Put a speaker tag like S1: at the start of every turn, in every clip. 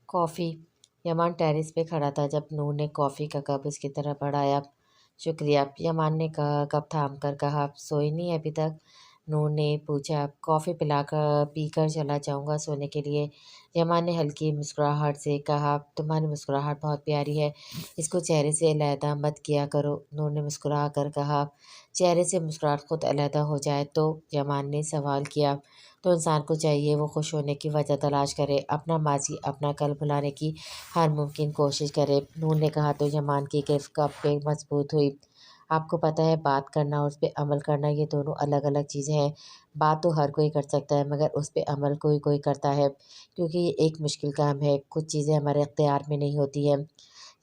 S1: کافی۔ یمان terrace پہ کھڑا تھا جب نور نے کافی کا کپ اس کی طرف بڑھایا۔ شکریہ، یمان نے کپ تھام کر کہا۔ سوئی نہیں ابھی تک؟ نور نے پوچھا۔ کافی پی کر چلا جاؤں گا سونے کے لیے۔ یمان نے ہلکی مسکراہٹ سے کہا۔ تمہاری مسکراہٹ بہت پیاری ہے، اس کو چہرے سے علیحدہ مت کیا کرو، نور نے مسکرا کر کہا۔ چہرے سے مسکراہٹ خود علیحدہ ہو جائے تو؟ یمان نے سوال کیا۔ تو انسان کو چاہیے وہ خوش ہونے کی وجہ تلاش کرے، اپنا ماضی اپنا کل بھلانے کی ہر ممکن کوشش کرے، نور نے کہا تو یمان کی گرفت کپ پہ مضبوط ہوئی۔ آپ کو پتہ ہے بات کرنا اور اس پہ عمل کرنا یہ دونوں الگ الگ چیزیں ہیں۔ بات تو ہر کوئی کر سکتا ہے مگر اس پہ عمل کوئی کوئی کرتا ہے، کیونکہ یہ ایک مشکل کام ہے، کچھ چیزیں ہمارے اختیار میں نہیں ہوتی ہیں۔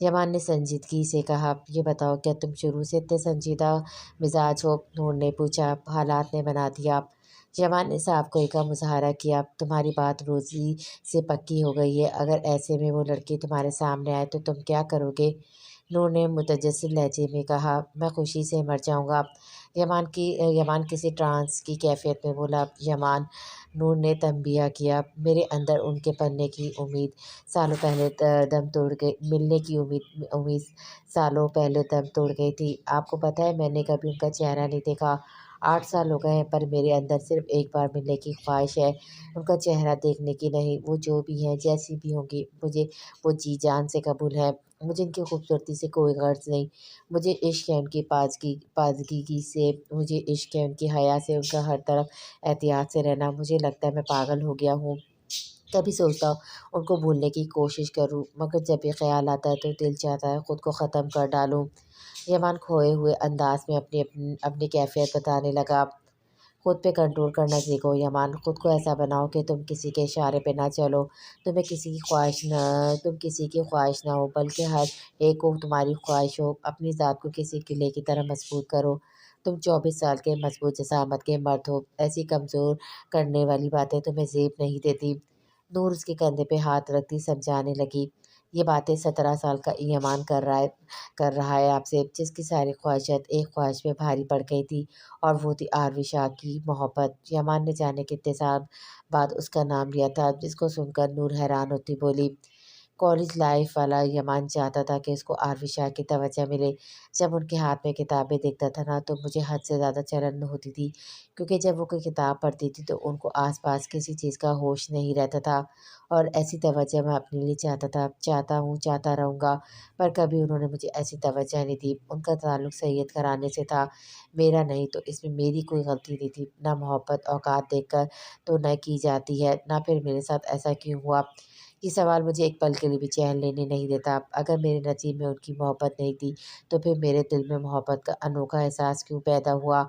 S1: یمان نے سنجیدگی سے کہا۔ یہ بتاؤ کیا تم شروع سے اتنے سنجیدہ مزاج ہو؟ نور نے پوچھا۔ حالات نے بنا دیا، یمان نے صاف کوئی کا مظاہرہ کیا۔ تمہاری بات روزی سے پکی ہو گئی ہے، اگر ایسے میں وہ لڑکی تمہارے سامنے آئے تو تم کیا کرو گے؟ نور نے متجسر لہجے میں کہا۔ میں خوشی سے مر جاؤں گا، یمان کسی ٹرانس کی کیفیت میں بولا۔ یمان، نور نے تنبیہ کیا۔ میرے اندر ان کے ملنے کی امید سالوں پہلے دم توڑ گئی تھی۔ آپ کو پتہ ہے میں نے کبھی ان کا چہرہ نہیں دیکھا، 8 سال ہو گئے ہیں، پر میرے اندر صرف ایک بار ملنے کی خواہش ہے، ان کا چہرہ دیکھنے کی نہیں۔ وہ جو بھی ہیں، جیسی بھی ہوں گی، مجھے وہ جی جان سے قبول ہے، مجھے ان کی خوبصورتی سے کوئی غرض نہیں، مجھے عشق ہے ان کی پاکیزگی سے، مجھے عشق ہے ان کی حیا سے، ان کا ہر طرف احتیاط سے رہنا۔ مجھے لگتا ہے میں پاگل ہو گیا ہوں، کبھی سوچتا ہوں ان کو بھولنے کی کوشش کروں، مگر جب یہ خیال آتا ہے تو دل چاہتا ہے خود کو ختم کر ڈالوں۔ یمان کھوئے ہوئے انداز میں اپنی کیفیت بتانے لگا۔ خود پہ کنٹرول کرنا سیکھو یمان، خود کو ایسا بناؤ کہ تم کسی کے اشارے پہ نہ چلو، تم کسی کی خواہش نہ ہو، بلکہ ہر ایک کو تمہاری خواہش ہو۔ اپنی ذات کو کسی قلعے کی طرح مضبوط کرو، تم 24 سال کے مضبوط جسامت کے مرد ہو، ایسی کمزور کرنے والی باتیں تمہیں زیب نہیں دیتی۔ نور اس کے کندھے پہ ہاتھ رکھتی سمجھانے لگی۔ یہ باتیں 17 سال کا یمان کر رہا ہے آپ سے، جس کی ساری خواہشات ایک خواہش میں بھاری پڑ گئی تھی، اور وہ تھی آروی شاہ کی محبت۔ یمان نے جانے کتنے سال بعد اس کا نام لیا تھا، جس کو سن کر نور حیران ہوتی بولی۔ کالج لائف والا یمان چاہتا تھا کہ اس کو آروی شاہ کی توجہ ملے۔ جب ان کے ہاتھ میں کتابیں دیکھتا تھا نا تو مجھے حد سے زیادہ جلن ہوتی تھی، کیونکہ جب وہ کوئی کتاب پڑھتی تھی تو ان کو آس پاس کسی چیز کا ہوش نہیں رہتا تھا، اور ایسی توجہ میں اپنے لیے چاہتا رہوں گا، پر کبھی انہوں نے مجھے ایسی توجہ نہیں دی۔ ان کا تعلق سید گھرانے سے تھا، میرا نہیں، تو اس میں میری کوئی غلطی نہیں تھی۔ نہ محبت اوقات دیکھ کر تو نہ کی جاتی ہے، نہ پھر میرے ساتھ ایسا کیوں ہوا؟ یہ سوال مجھے ایک پل کے لیے بھی چین لینے نہیں دیتا۔ اگر میرے نصیب میں ان کی محبت نہیں تھی تو پھر میرے دل میں محبت کا انوکھا احساس کیوں پیدا ہوا؟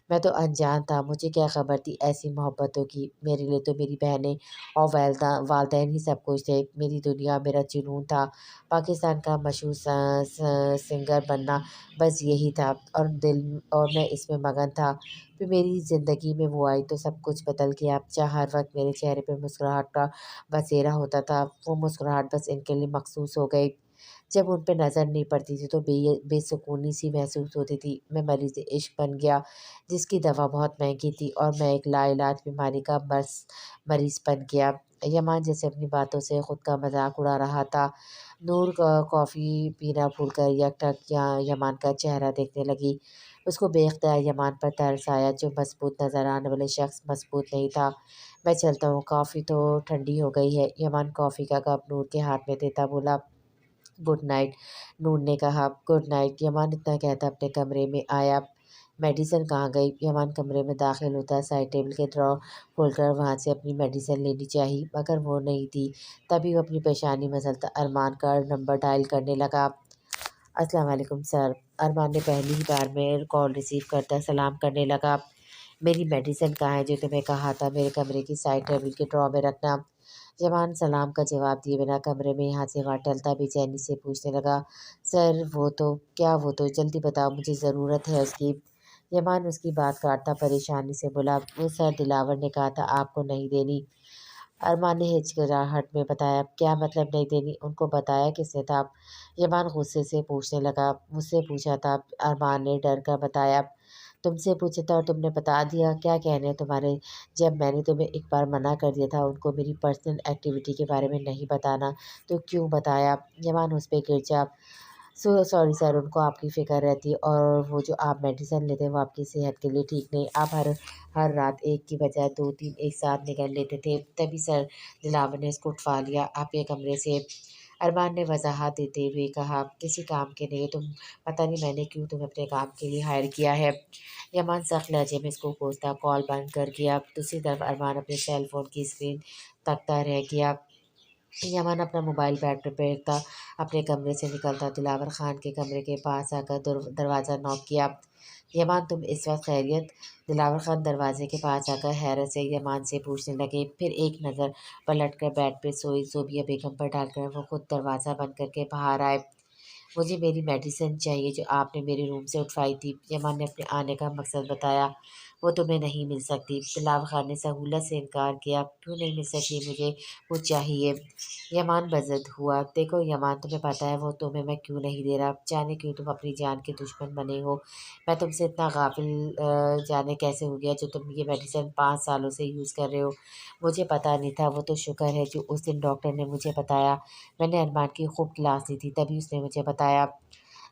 S1: میں تو انجان تھا، مجھے کیا خبر تھی ایسی محبتوں کی؟ میرے لیے تو میری بہنیں اور والدین ہی سب کچھ تھے، میری دنیا، میرا جنون تھا، پاکستان کا مشہور سنگر بننا، بس یہی تھا، اور میں اس میں مگن تھا۔ پھر میری زندگی میں وہ آئی تو سب کچھ بدل گیا۔ ہر وقت میرے چہرے پہ مسکراہٹ کا بسیرا ہوتا تھا، وہ مسکراہٹ بس ان کے لیے مخصوص ہو گئی۔ جب ان پہ نظر نہیں پڑتی تھی تو بے سکونی سی محسوس ہوتی تھی۔ میں مریض عشق بن گیا، جس کی دوا بہت مہنگی تھی، اور میں ایک لا علاج بیماری کا مریض بن گیا۔ یمان جیسے اپنی باتوں سے خود کا مذاق اڑا رہا تھا۔ نور کافی پینا بھول کر یک ٹک یمان کا چہرہ دیکھنے لگی۔ اس کو بے اختیار یمان پر ترس آیا، جو مضبوط نظر آنے والے شخص مضبوط نہیں تھا۔ میں چلتا ہوں، کافی تو ٹھنڈی ہو گئی ہے، یمان کافی کا کپ نور کے ہاتھ میں دیتا بولا۔ گڈ نائٹ، نور نے کہا۔ گڈ نائٹ، یمان اتنا کہتا اپنے کمرے میں آیا۔ میڈیسن کہاں گئی؟ یمان کمرے میں داخل ہوتا سائڈ ٹیبل کے ڈرا کھول کر وہاں سے اپنی میڈیسن لینی چاہی، مگر وہ نہیں تھی۔ تبھی وہ اپنی پیشانی مسلتا ارمان کا نمبر ڈائل کرنے لگا۔ السلام علیکم سر، ارمان نے پہلی ہی بار میں کال ریسیو کرتا سلام کرنے لگا۔ میری میڈیسن کہاں ہے جو تمہیں کہا تھا میرے کمرے کی سائڈ ٹیبل کے ڈرا میں رکھنا؟ یمان سلام کا جواب دیے بنا کمرے میں یہاں سے وہاں ٹلتا بے چینی سے پوچھنے لگا۔ سر وہ تو جلدی بتاؤ، مجھے ضرورت ہے اس کی۔ یمان اس کی بات کاٹتا پریشانی سے بولا۔ وہ سر دلاور نے کہا تھا آپ کو نہیں دینی۔ अरमान ने हिचकिचाहट में बताया, क्या मतलब नहीं देनी? उनको बताया किसने था? यमान गुस्से से पूछने लगा, मुझसे पूछा था। अरमान ने डर कर बताया, तुमसे पूछा था और तुमने बता दिया। क्या कहने हैं तुम्हारे? जब मैंने तुम्हें एक बार मना कर दिया था उनको मेरी पर्सनल एक्टिविटी के बारे में नहीं बताना, तो क्यों बताया? यमान उस पे गिर जा। सॉरी सर, उनको आपकी फ़िक्र रहती है और वो जो आप मेडिसिन लेते हैं वो आपकी सेहत के लिए ठीक नहीं। आप हर हर रात एक की बजाय 2-3 एक साथ निगल लेते थे। तभी सर दिलावर ने इसको उठवा लिया आपके कमरे से। अरमान ने वज़ाहत देते हुए कहा, किसी काम के नहीं, तुम पता नहीं मैंने क्यों तुम्हें अपने काम के लिए हायर किया है। यमान सख्त लहजे में इसको कोसता कॉल बंद कर गया। दूसरी तरफ अरमान अपने सेल फ़ोन की स्क्रीन तकता रह गया। यमन अपना मोबाइल बेड पे फेंकता अपने कमरे से निकलता दिलावर खान के कमरे के पास आकर दरवाज़ा नॉक किया। यमान, तुम इस वक्त खैरियत? दिलावर खान दरवाजे के पास आकर हैरत से यमान से पूछने लगे। फिर एक नज़र पलट कर बेड पे सोई ज़ोबिया बेगम पर डालकर वो खुद दरवाज़ा बंद करके बाहर आए। मुझे मेरी मेडिसिन चाहिए जो आपने मेरे रूम से उठवाई थी। यमान ने अपने आने का मकसद बताया। वो तुम्हें नहीं मिल सकती। दिलावर खान ने सहूलत से इनकार किया। क्यों नहीं मिल सकती? मुझे वो चाहिए। यमान बज़द हुआ। देखो यमान, तुम्हें पता है वो तुम्हें मैं क्यों नहीं दे रहा। जाने क्यों तुम अपनी जान के दुश्मन बने हो। मैं तुमसे इतना गाफिल जाने कैसे हो गया जो तुम ये मेडिसिन 5 सालों से यूज़ कर रहे हो। मुझे पता नहीं था। वो तो शुक्र है जो उस दिन डॉक्टर ने मुझे बताया। मैंने अरमान की खूब क्लास ली थी तभी उसने मुझे बताया।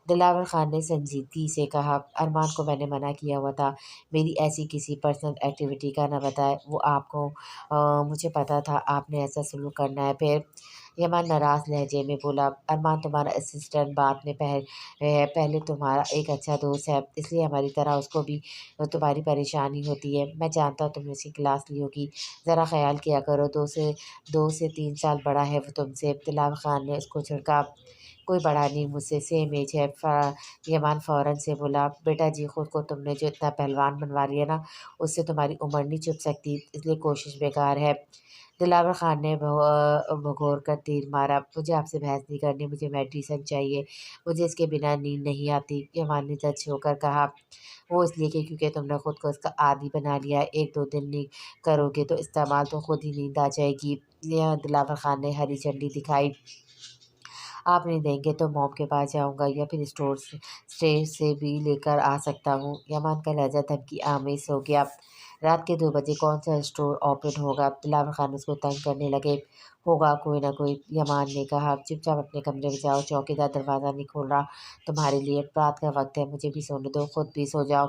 S1: दिलावर खान ने संजीदगी से कहा, अरमान को मैंने मना किया हुआ था मेरी ऐसी किसी पर्सनल एक्टिविटी का ना बताए। वो आपको मुझे पता था आपने ऐसा सलूक करना है। फिर यमान नाराज़ लहजे में बोला, अरमान तुम्हारा असिस्टेंट बाद में पहले तुम्हारा एक अच्छा दोस्त है, इसलिए हमारी तरह उसको भी तुम्हारी परेशानी होती है। मैं जानता हूँ तुमने उसकी क्लास ली होगी, ज़रा ख्याल किया करो। 2 से 3 साल बड़ा है वो तुमसे। दिलावर खान ने उसको झिड़का, कोई बड़ा नहीं, मुझसे सेम एज है। यमान फ़ौरन से बोला, बेटा जी खुद को तुमने जो इतना पहलवान बनवा लिया ना, उससे तुम्हारी उम्र नहीं छुप सकती, इसलिए कोशिश बेकार है। दिलावर खान ने भगोर कर तीर मारा, मुझे आपसे बहस नहीं करनी, मुझे मेडिसिन चाहिए, मुझे इसके बिना नींद नहीं आती। यमान ने जज होकर कहा, वो इसलिए कि क्योंकि तुमने खुद को इसका आदी बना लिया है। 1-2 दिन नहीं करोगे तो इस्तेमाल तो खुद ही नींद आ जाएगी। यह दिलावर खान ने हरी झंडी दिखाई। आप नहीं देंगे तो मॉम के पास जाऊँगा या फिर स्टे से भी लेकर आ सकता हूँ। यमान का लहजा धमकी आमेज हो गया। रात के 2 बजे कौन सा स्टोर ओपन होगा? दिलावर खान उसको तंग करने लगे। होगा कोई ना कोई, यमान ने कहा। चुपचाप अपने कमरे में जाओ, चौकीदार दरवाज़ा नहीं खोल रहा तुम्हारे लिए। रात का वक्त है, मुझे भी सोने दो, खुद भी सो जाओ।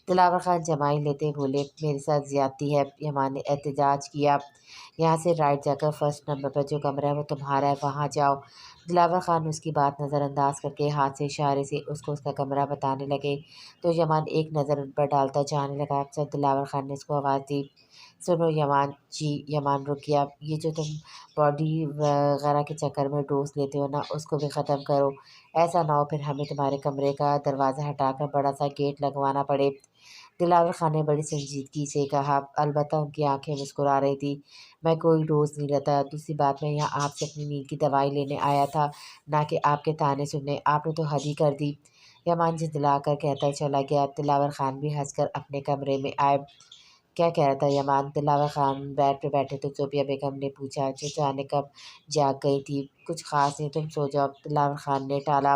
S1: दिलावर खान जमाई लेते बोले, मेरे साथ ज्यादती है। यमान ने एहतजाज किया। यहाँ से राइट जाकर फर्स्ट नंबर पर जो कमरा है वो तुम्हारा है, वहाँ जाओ। दिलावर खान उसकी बात नज़रअंदाज करके हाथ से इशारे से उसको उसका कमरा बताने लगे, तो यमान एक नज़र उन पर डालता जाने लगा। जब दिलावर खान ने उसको आवाज़ दी, सुनो यमान जी। यमान रुक गया। ये जो तुम बॉडी वगैरह के चक्कर में डोज लेते हो ना, उसको भी ख़त्म करो। ऐसा ना हो फिर हमें तुम्हारे कमरे का दरवाज़ा हटाकर बड़ा सा गेट लगवाना पड़े। दिलावर खान ने बड़ी संजीदगी से कहा, अलबत्ता उनकी आंखें मुस्कुरा रही थी। मैं कोई डोज नहीं लेता। दूसरी बात, मैं यहाँ आपसे अपनी नींद की दवाई लेने आया था, ना कि आपके ताने सुनने। आपने तो हद ही कर दी। यमान झिंझलाकर कहता चला गया। दिलावर खान भी हंसकर अपने कमरे में आए। क्या कह रहा था यमान? दिलावर खान बेड पे बैठे तो ज़ोबिया बेगम ने पूछा, जो जाने कब जाग गई थी। कुछ खास नहीं, तुम सो जाओ। दिलावर खान ने टाला।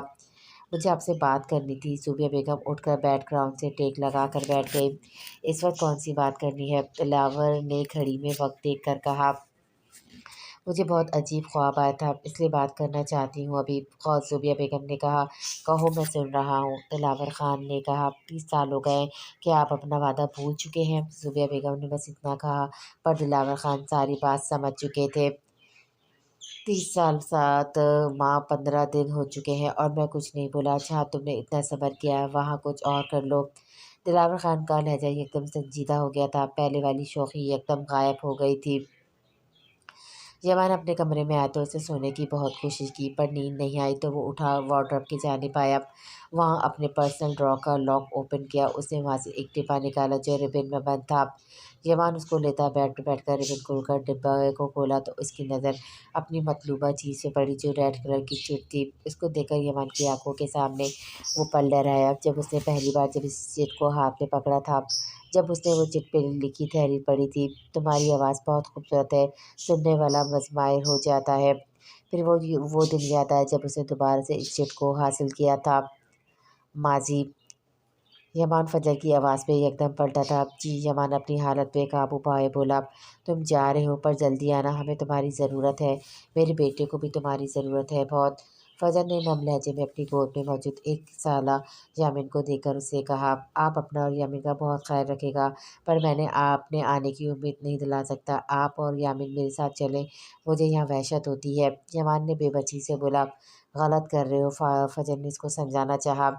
S1: मुझे आपसे बात करनी थी। ज़ोबिया बेगम उठकर बैकग्राउंड से टेक लगा कर बैठ गई। इस वक्त कौन सी बात करनी है? दिलावर ने घड़ी में वक्त देख कर कहा, मुझे बहुत अजीब ख्वाब आया था, इसलिए बात करना चाहती हूँ अभी। ज़ोबिया बेगम ने कहा, कहो मैं सुन रहा हूँ। दिलावर खान ने कहा, 30 साल हो गए, क्या आप अपना वादा भूल चुके हैं? ज़ोबिया बेगम ने बस इतना कहा, पर दिलावर खान सारी बात समझ चुके थे। 30 साल साथ माँ 15 दिन हो चुके हैं और मैं कुछ नहीं बोला। जहाँ तुमने इतना सब्र किया है वहाँ कुछ और कर लो। दिलावर खान का लहजा एकदम संजीदा हो गया था। पहले वाली शौखी एकदम गायब हो गई थी। जवान अपने कमरे में आया तो उसे सोने की बहुत कोशिश की, पर नींद नहीं आई। तो वो उठा वार्डरोब की जानिब आया। वहाँ अपने पर्सनल ड्रॉ का लॉक ओपन किया। उसने वहाँ से एक डिब्बा निकाला जो रिबन में बंद था। जवान उसको लेता बेड पर बैठकर रिबन खोलकर डिब्बे को खोला तो उसकी नज़र अपनी मतलूबा चीज़ से पड़ी जो रेड कलर की चिट थी। इसको देखकर यमान की आंखों के सामने वो पल लहराया जब उसने पहली बार जब इस चिट को हाथ में पकड़ा था। जब उसने वो चिट पे लिखी तहरीर पढ़ी थी, तुम्हारी आवाज़ बहुत खूबसूरत है, सुनने वाला मज़माहिर हो जाता है। फिर वो दिन याद आया जब उसने दोबारा से इस चिट को हासिल किया था। माजी यमान फजर की आवाज़ पे एकदम पलटा था। जी यमान अपनी हालत पे काबू पाए बोला, तुम जा रहे हो पर जल्दी आना, हमें तुम्हारी ज़रूरत है। मेरे बेटे को भी तुम्हारी ज़रूरत है बहुत। फजर ने नम लहजे में अपनी गोद में मौजूद 1 साला यामिन को देखकर उससे कहा, आप अपना और यामिन का बहुत ख्याल रखेगा, पर मैंने आपने आने की उम्मीद नहीं दिला सकता। आप और यामिन मेरे साथ चलें, मुझे यहाँ वहशत होती है। यमान ने बेबसी से बोला, गलत कर रहे हो। फजर ने इसको समझाना चाहा,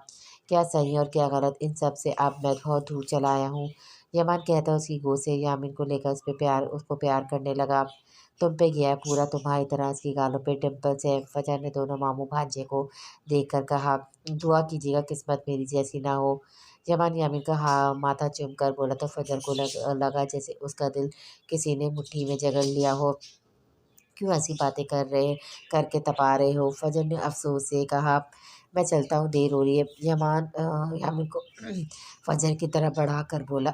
S1: क्या सही और क्या गलत इन सब से अब मैं बहुत दूर चला आया हूँ। यमान कहता उसकी गोद से यामिन को लेकर उसको प्यार करने लगा। तुम पे गया है पूरा, तुम्हारी तरह इसकी गालों पे डिम्पल्स है। फजर ने दोनों मामू भांजे को देखकर कहा, दुआ कीजिएगा किस्मत मेरी जैसी ना हो। यमान यामिन का माथा चूम कर बोला तो फजर को लगा जैसे उसका दिल किसी ने मुट्ठी में जकड़ लिया हो। क्यों ऐसी बातें करके तपा रहे हो? फजर ने अफसोस से कहा, मैं चलता हूँ, देर हो रही है। यामिन को फजर की तरफ बढ़ा कर बोला,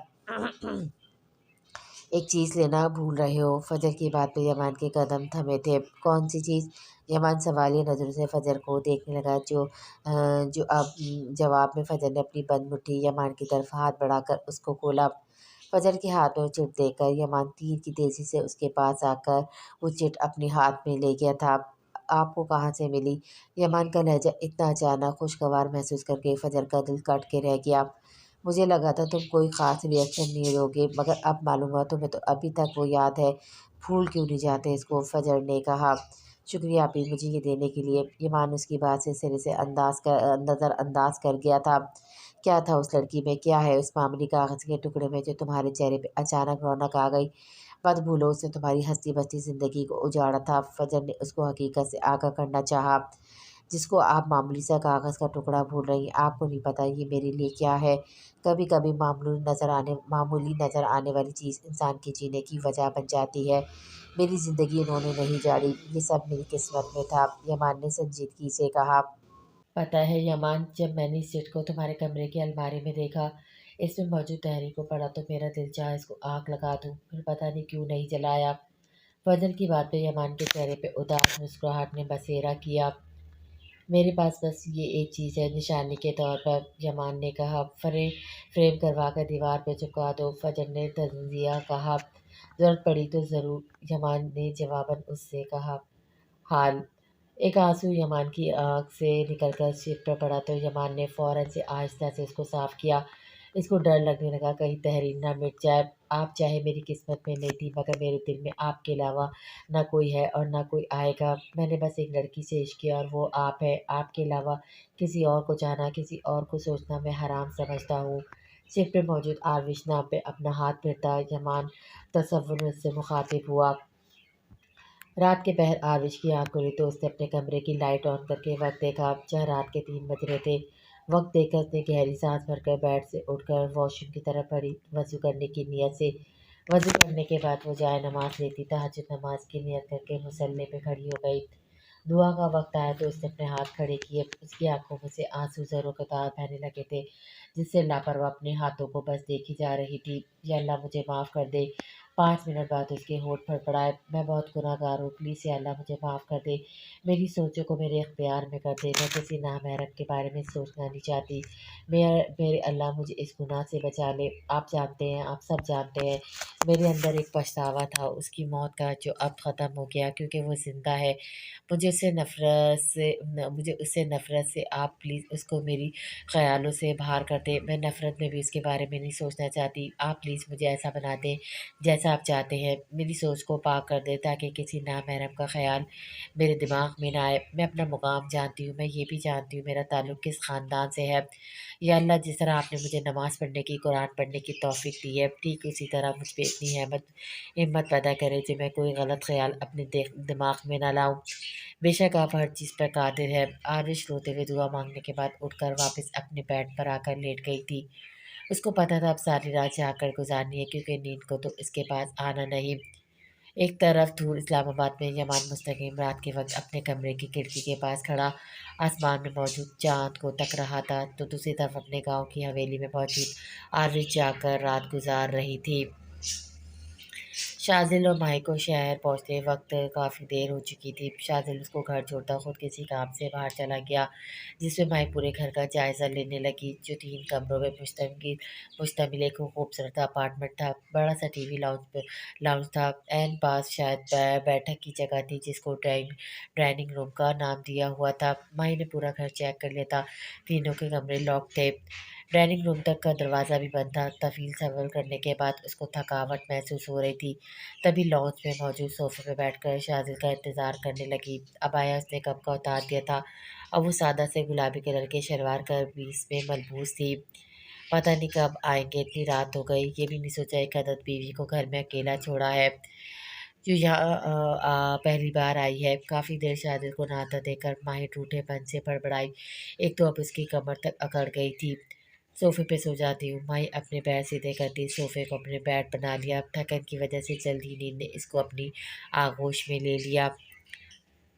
S1: एक चीज़ लेना भूल रहे हो। फजर की बात पे यमान के कदम थमे थे। कौन सी चीज़? यमान सवालिया नज़रों से फजर को देखने लगा, जो अब जवाब में फजर ने अपनी बंद मुट्ठी यमान की तरफ हाथ बढ़ाकर उसको खोला। फजर के हाथ में चिट देखकर यमान तीर की तेज़ी से उसके पास आकर वो चिट अपने हाथ में ले गया था। आपको कहाँ से मिली? यमान का लहजा इतना अचानक खुशगवार महसूस करके फजर का दिल कट के रह गया। मुझे लगा था तुम कोई ख़ास रिएक्शन नहीं दोगे, मगर अब मालूम हुआ तुम्हें तो अभी तक वो याद है। भूल क्यों नहीं जाते इसको? फजर ने कहा, शुक्रिया आपी मुझे ये देने के लिए। ईमान उसकी बात से सिरे से नज़रअंदाज कर गया था। क्या था उस लड़की में, क्या है उस मामूली कागज़ के टुकड़े में जो तुम्हारे चेहरे पे अचानक रौनक आ गई? मत भूलो उसने तुम्हारी हंसती बसती ज़िंदगी को उजाड़ा था। फजर ने उसको हकीकत से आगाह करना चाहा, जिसको आप मामूली सा कागज़ का टुकड़ा भूल रही हैं। आपको नहीं पता ये मेरे लिए क्या है। कभी कभी मामूली नज़र आने वाली चीज़ इंसान के जीने की वजह बन जाती है। मेरी ज़िंदगी उन्होंने नहीं जाड़ी, ये सब मेरी किस्मत में था। यमान ने संजीदगी से कहा, पता है यमान, जब मैंने इस चिट को तुम्हारे कमरे की अलमारी में देखा, इसमें मौजूद तहरीर को पढ़ा तो मेरा दिल चाहा इसको आग लगा दूं, फिर पता नहीं क्यों नहीं जलाया। फजल की बात पे यमान के चेहरे पे उदास मुस्कुराहट ने बसेरा किया। मेरे पास बस ये एक चीज़ है निशानी के तौर पर, यमान ने कहा। फ्रेम करवा कर दीवार पे चिपका दो, फजर ने तंजिया कहा। ज़रूरत पड़ी तो ज़रूर, यमान ने जवाबन उससे कहा। हाल एक आंसू यमान की आँख से निकलकर सिर पर पड़ा तो यमान ने फ़ौरन से आहिस्ता से उसको साफ़ किया। इसको डर लगने लगा कहीं तहरीर ना मिट जाए। आप चाहे मेरी किस्मत में नहीं थी, मगर मेरे दिल में आपके अलावा ना कोई है और ना कोई आएगा। मैंने बस एक लड़की से इश्क किया और वो आप है। आपके अलावा किसी और को जाना, किसी और को सोचना मैं हराम समझता हूँ। सिर पे मौजूद आरविश नाम पे अपना हाथ फिरता यमान तसव्वुर में उससे मुखातिब हुआ। रात के पहर आविश की आँख खुली तो उसने अपने कमरे की लाइट ऑन करके वक्त देखा। जहाँ रात के 3 बज रहे थे। वक्त देखकर उसने गहरी सांस भरकर बेड से उठकर वॉशरूम की तरफ बढ़ी, वज़ू करने की नीयत से। वज़ू करने के बाद वो जाए नमाज लेती, तहज्जुद नमाज की नियत करके मुसल्ले पे खड़ी हो गई। दुआ का वक्त आया तो उसने अपने हाथ खड़े किए। उसकी आंखों में से आंसू ज़रों कतार बहने लगे थे, जिससे लापरवाह अपने हाथों को बस देखी जा रही थी। या अल्लाह मुझे माफ़ कर दे। 5 मिनट बाद उसके होंठ फड़फड़ाए, मैं बहुत गुनहगार हूँ, प्लीज़ या अल्लाह मुझे माफ़ कर दे। मेरी सोचों को मेरे इख्तियार में कर दे। मैं किसी नामहरम के बारे में सोचना नहीं चाहती। मेरे अल्लाह मुझे इस गुनाह से बचा ले। आप जानते हैं, आप सब जानते हैं, मेरे अंदर एक पछतावा था उसकी मौत का, जो अब ख़त्म हो गया क्योंकि वो ज़िंदा है। मुझे उससे नफ़रत से आप प्लीज़ उसको मेरी ख़यालों से बाहर कर दें। मैं नफ़रत में भी उसके बारे में नहीं सोचना चाहती। आप प्लीज़ मुझे ऐसा बना दें जैसा आप चाहते हैं। मेरी सोच को पाक कर दें ताकि किसी नामहरम का ख़्याल मेरे दिमाग में ना आए। मैं अपना मुकाम जानती हूँ, मैं ये भी जानती हूँ मेरा ताल्लुक़ किस ख़ानदान से है। या अल्लाह, जिस तरह आपने मुझे नमाज़ पढ़ने की, कुरान पढ़ने की तौफ़ीक दी है, ठीक उसी तरह मुझ पे इतनी हिम्मत पैदा करें कि मैं कोई गलत ख़्याल अपने दिमाग में ना लाऊँ। बेशक आप हर चीज़ पर कादिर हैं। आरिश रोते हुए दुआ मांगने के बाद उठकर वापस अपने बेड पर आकर लेट गई थी। उसको पता था अब सारी रात जागकर गुजारनी है क्योंकि नींद को तो इसके पास आना नहीं। एक तरफ दूर इस्लामाबाद में यमान मुस्तकीम रात के वक्त अपने कमरे की खिड़की के पास खड़ा आसमान में मौजूद चाँद को तक रहा था तो दूसरी तरफ अपने गाँव की हवेली में मौजूद आरज़ जाकर रात गुज़ार रही थी। शाज़िल और माही को शहर पहुँचते वक़्त काफ़ी देर हो चुकी थी। शाज़िल उसको घर छोड़ता खुद किसी काम से बाहर चला गया, जिसमें माही पूरे घर का जायज़ा लेने लगी, जो 3 कमरों में मुश्तमिल एक खूबसूरत अपार्टमेंट था। बड़ा-सा टीवी लाउंज था, ऐन पास शायद बैठक की जगह थी, जिसको डाइनिंग रूम का नाम दिया हुआ था। माही ने पूरा घर चेक कर लिया था, तीनों के कमरे लॉक थे। डाइनिंग रूम तक का दरवाज़ा भी बंद था। तफ़ील सफ़र करने के बाद उसको थकावट महसूस हो रही थी। तभी लॉन्च में मौजूद सोफ़े पे बैठकर शाज़िल का इंतज़ार करने लगी। अबाया उसने कब का उतार दिया था। अब वो सादा से गुलाबी कलर के शलवार कमीज़ में मलबूस थी। पता नहीं कब आएँगे, इतनी रात हो गई। ये भी नहीं सोचा एक अदद बीवी को घर में अकेला छोड़ा है, जो यहाँ पहली बार आई है। काफ़ी देर शाज़िल को नहाता देखकर माही रूठेपन से बड़बड़ाई। एक तो अब उसकी कमर तक अकड़ गई थी। सोफ़े पे सो जाती हूँ। माही अपने पैर सीधे करती सोफ़े को अपने बेड बना लिया। थकन की वजह से जल्दी नींद ने इसको अपनी आगोश में ले लिया।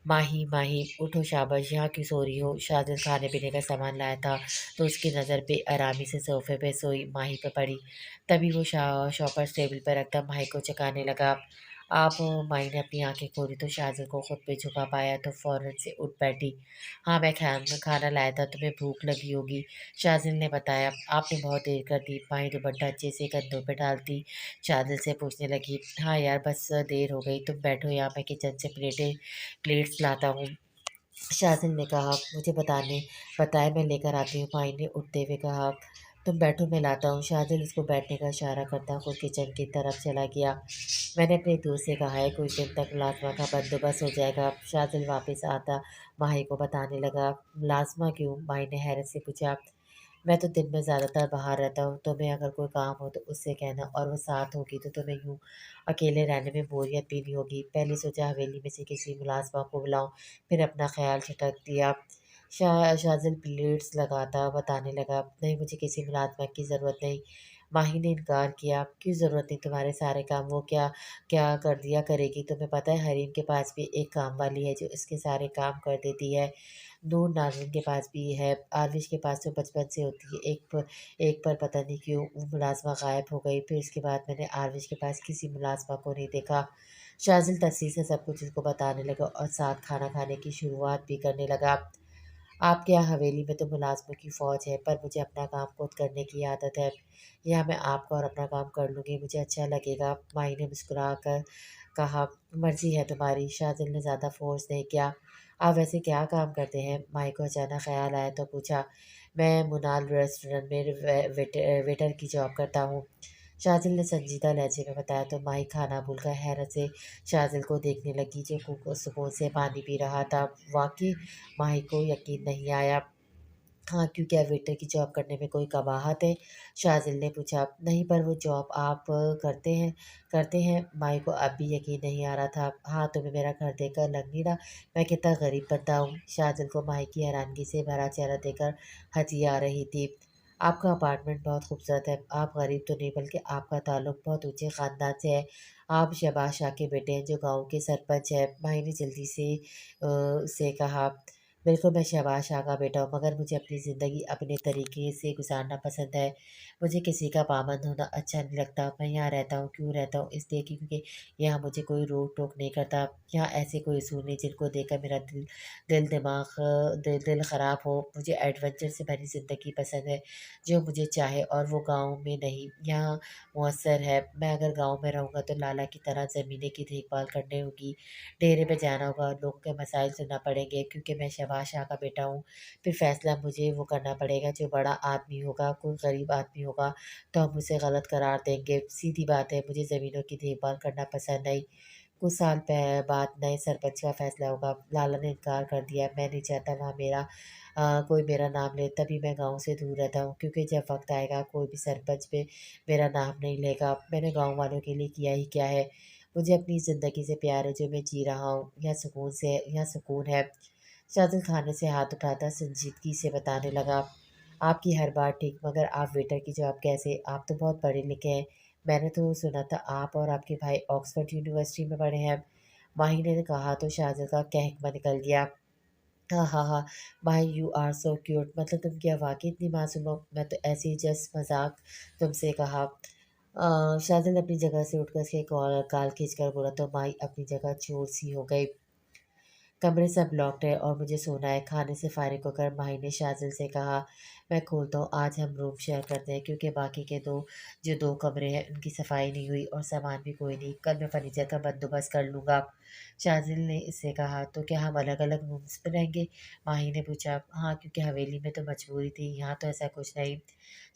S1: माही माही उठो शाबाश, यहाँ क्यों सो रही हो? शाज़िल खाने पीने का सामान लाया था तो उसकी नज़र बेआरामी से सोफ़े पे सोई माही पे पड़ी। तभी वो शॉपर्स टेबल पर रखकर माही को चकाने लगा। आप माही ने अपनी आंखें खोली तो शाज़िल को खुद पे झुका पाया तो फ़ौरन से उठ बैठी। हाँ, मैं खाना लाया था, तुम्हें भूख लगी होगी, शाज़िल ने बताया। आपने बहुत देर कर दी। माही दुपट्टा अच्छे से कंधों पे डालती शाज़िल से पूछने लगी। हाँ यार, बस देर हो गई, तुम बैठो यहाँ, मैं किचन से प्लेट्स लाता हूँ। शाज़िल ने कहा, मुझे बताए मैं लेकर आती हूँ। माही ने उठते हुए कहा, तुम बैठो मैं लाता हूँ। शाज़िल उसको बैठने का इशारा करता खुद किचन की तरफ चला गया। मैंने अपने दोस्त से कहा है कुछ दिन तक मुलाजमा का बंदोबस्त हो जाएगा। शाज़िल वापस आता माही को बताने लगा। मुलाजमा क्यों? माही ने हैरत से पूछा। मैं तो दिन में ज़्यादातर बाहर रहता हूँ, तुम्हें अगर कोई काम हो तो उससे कहना, और वो साथ होगी तो तुम्हें यूँ अकेले रहने में बोरियत भी नहीं होगी। पहले सोचा हवेली में से किसी मुलाज़मा को बुलाऊँ, फिर अपना ख़्याल झटक दिया। शाज़िल प्लेट्स लगाता बताने लगा, नहीं मुझे किसी मुलाज़मा की ज़रूरत नहीं। माही ने इनकार किया, क्यों ज़रूरत नहीं, तुम्हारे सारे काम वो क्या क्या कर दिया करेगी। तुम्हें पता है हरीम के पास भी एक काम वाली है जो इसके सारे काम कर देती है। नूर नाज़रीन के पास भी है, आरविश के पास तो बचपन से होती है। एक पर पता नहीं क्यों वो मुलाज़मा गायब हो गई। फिर इसके बाद मैंने आरविश के पास किसी मुलाज़मा को नहीं देखा। शाज़िल तफसील से सब कुछ उसको बताने लगा और साथ खाना खाने की शुरुआत भी करने लगा। आपके यहाँ हवेली में तो मुलाज़मों की फ़ौज है, पर मुझे अपना काम खुद करने की आदत है। यहाँ मैं आपका और अपना काम कर लूँगी, मुझे अच्छा लगेगा। माही ने मुस्कुरा कर कहा, मर्ज़ी है तुम्हारी। शाज़िल ने ज़्यादा फ़ोर्स नहीं किया। आप वैसे क्या काम करते हैं? माही को अचानक ख़्याल आया तो पूछा। मैं मुनाल रेस्टोरेंट में वेटर की जॉब करता हूँ। शाज़िल ने संजीदा लहजे में बताया तो माही खाना भूलकर हैरत से शाज़िल को देखने लगी, जो सुकून से पानी पी रहा था। वाक़ई माही को यकीन नहीं आया। हाँ, क्यों क्या वेटर की जॉब करने में कोई कबाहत है? शाज़िल ने पूछा। नहीं, पर वो जॉब आप करते हैं। माही को अब भी यकीन नहीं आ रहा था। हाँ, तुम्हें मेरा घर देखकर लग नहीं रहा मैं कितना गरीब बंदा हूँ? शाज़िल को माही की हैरानगी से भरा चेहरा देखकर हँसी आ रही थी। आपका अपार्टमेंट बहुत खूबसूरत है। आप गरीब तो नहीं, बल्कि आपका ताल्लुक बहुत ऊँचे ख़ानदान से है। आप शहबाज शाह के बेटे हैं, जो गाँव के सरपंच हैं। माही ने जल्दी से उससे कहा। बिल्कुल, मैं शहबाज शाह का बेटा हूँ, मगर मुझे अपनी ज़िंदगी अपने तरीके से गुज़ारना पसंद है। मुझे किसी का पाबंद होना अच्छा नहीं लगता। मैं यहाँ रहता हूँ, क्यों रहता हूँ? इसलिए क्योंकि यहाँ मुझे कोई रोक-टोक नहीं करता। यहाँ ऐसे कोई असूल नहीं जिनको देखकर मेरा दिल ख़राब हो। मुझे एडवेंचर से भरी ज़िंदगी पसंद है, जो मुझे चाहे, और वो गाँव में नहीं, यहाँ मुयस्सर है। मैं अगर गाँव में रहूँगा तो लाला की तरह ज़मीनें की देखभाल करनी होगी, डेरे में जाना होगा, लोगों के मसाइल सुनना पड़ेंगे, क्योंकि मैं शहबाज शाह का बेटा हूँ। फिर फैसला मुझे वो करना पड़ेगा। जो बड़ा आदमी होगा, कोई गरीब आदमी होगा तो हम उसे गलत करार देंगे। सीधी बात है, मुझे ज़मीनों की देखभाल करना पसंद नहीं। कुछ साल बाद नए सरपंच का फैसला होगा। लाला ने इनकार कर दिया। मैं नहीं चाहता वहाँ कोई मेरा नाम ले। तभी मैं गाँव से दूर रहता हूँ, क्योंकि जब वक्त आएगा कोई भी सरपंच पे मेरा नाम नहीं लेगा। मैंने गाँव वालों के लिए किया ही क्या है? मुझे अपनी ज़िंदगी से प्यार है, जो मैं जी रहा हूँ। यहाँ सुकून है। शाज़िल खाने से हाथ उठाता संजीदगी से बताने लगा। आपकी हर बात ठीक, मगर आप वेटर की जॉब कैसे? आप तो बहुत पढ़े लिखे हैं। मैंने तो सुना था आप और आपके भाई ऑक्सफोर्ड यूनिवर्सिटी में पढ़े हैं। माही ने कहा तो शाज़िल का कहकमा निकल गया। हाँ, हाँ, हाँ, माही यू आर सो क्यूट, मतलब तुम क्या वाक़ई इतनी मासूम हो? मैं तो ऐसे ही जस्ट मज़ाक तुमसे कहा। शाज़िल अपनी जगह से उठकर उसके गाल खींचकर बोला तो माही अपनी जगह चोर सी हो गई। कमरे सब लॉक्ड है और मुझे सोना है। खाने से फारिग होकर माही ने शाज़िल से कहा, मैं खोलता हूँ, आज हम रूम शेयर करते हैं क्योंकि बाकी के जो 2 कमरे हैं उनकी सफाई नहीं हुई और सामान भी कोई नहीं। कल मैं फर्नीचर का बंदोबस्त कर लूँगा। शाज़िल ने इससे कहा, तो क्या हम अलग-अलग रूम्स में रहेंगे? माही ने पूछा। हाँ, क्योंकि हवेली में तो मजबूरी थी, यहाँ तो ऐसा कुछ नहीं।